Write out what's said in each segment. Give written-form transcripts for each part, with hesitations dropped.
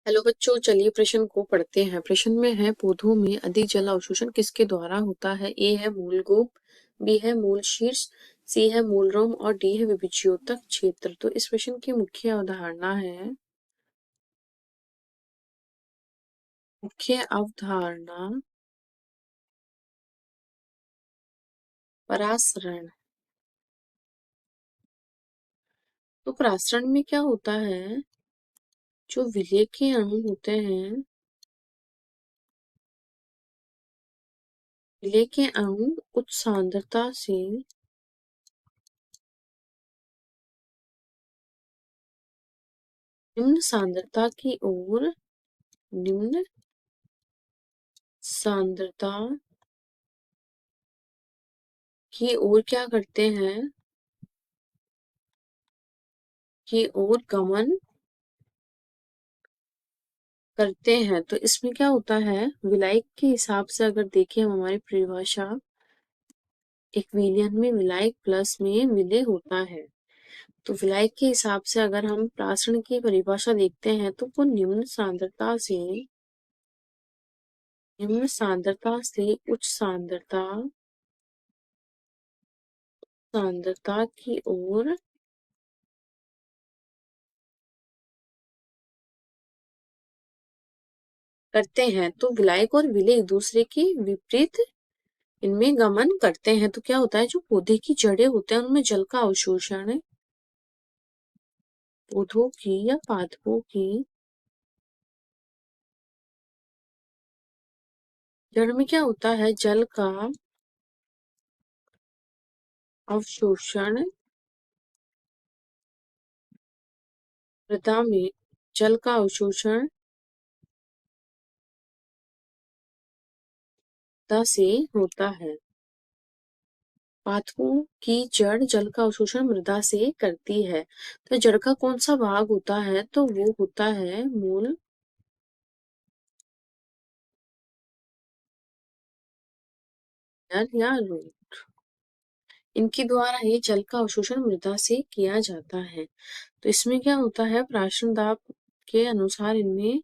Hello बच्चों, चलिए प्रश्न को पढ़ते हैं। प्रश्न में है, पौधों में अधिक जल अवशोषण किसके द्वारा होता है? ए है मूल गोप, बी है मूल शीर्ष, सी है मूल रोम और डी है विभज्योतक क्षेत्र। तो इस प्रश्न की मुख्य अवधारणा है, परासरण। तो परासरण में क्या होता है, जो विलेय के अणु होते हैं, विलेय के अणु उच्च सांद्रता से निम्न सांद्रता की ओर, निम्न सांद्रता की ओर क्या करते हैं, की ओर गमन करते हैं। तो इसमें क्या होता है, विलायक के हिसाब से अगर देखें हम हमारी परिभाषा, एक विलयन में विलायक प्लस में विलेय होता है। तो विलायक के हिसाब से अगर हम प्रासरण की परिभाषा देखते हैं तो वो निम्न सांद्रता से उच्च सांद्रता की ओर करते हैं। तो विलायक और विलेय एक दूसरे के विपरीत इनमें गमन करते हैं। तो क्या होता है, जो पौधे की जड़ें होते हैं उनमें जल का अवशोषण है, पौधों की या पादपों की जड़ में क्या होता है, जल का अवशोषण, मृदा में जल का अवशोषण मृदा से होता है। पादपों की जड़ जल का अवशोषण मृदा से करती है। तो जड़ का कौन सा भाग होता है, तो वो होता है मूल या रूट। इनके द्वारा ही जल का अवशोषण मृदा से किया जाता है। तो इसमें क्या होता है, प्राशन दाब के अनुसार इनमें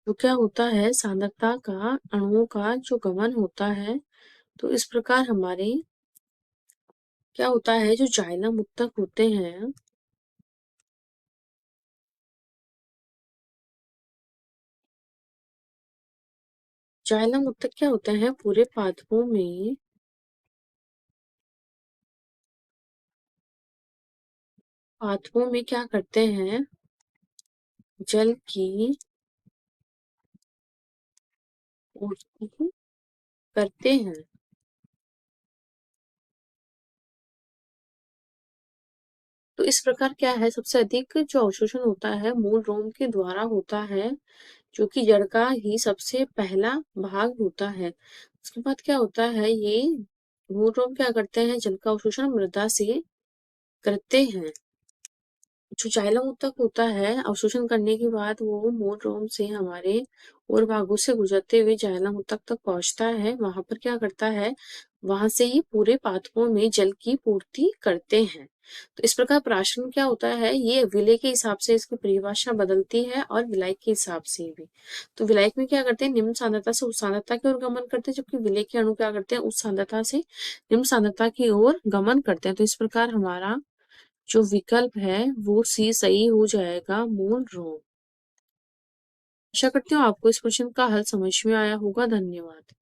तो क्या होता है, सांद्रता का अणुओं का जो गमन होता है। तो इस प्रकार हमारे क्या होता है, जो जाइलम उत्तक होते हैं, जाइलम उत्तक क्या होते हैं, पूरे पादपों में क्या करते हैं, जल की पूर्ति करते हैं। तो इस प्रकार क्या है, सबसे अधिक जो अवशोषण होता है मूल रोम के द्वारा होता है, जो कि जड़ का ही सबसे पहला भाग होता है। उसके बाद क्या होता है, ये मूल रोम क्या करते हैं, जल का अवशोषण मृदा से करते हैं। जो जाइलम उत्तक होता है, अवशोषण करने के बाद वो मूल रोम से हमारे और भागों से गुजरते हुए जाइलम उत्तक तक पहुंचता है। वहां पर क्या करता है, वहां से ही पूरे पादपों में जल की पूर्ति करते हैं। तो इस प्रकार प्राशन क्या होता है, ये विलेय के हिसाब से इसकी परिभाषा बदलती है और विलायक के हिसाब से भी। तो विलायक में क्या करते हैं, निम्न सांद्रता से उच्च सांद्रता की ओर गमन करते हैं, जबकि विलेय के अणु क्या करते हैं, उच्च सांद्रता से निम्न सांद्रता की ओर गमन करते हैं। तो इस प्रकार हमारा जो विकल्प है वो सी सही हो जाएगा, मूल रोम। आशा करती हूँ आपको इस क्वेश्चन का हल समझ में आया होगा। धन्यवाद।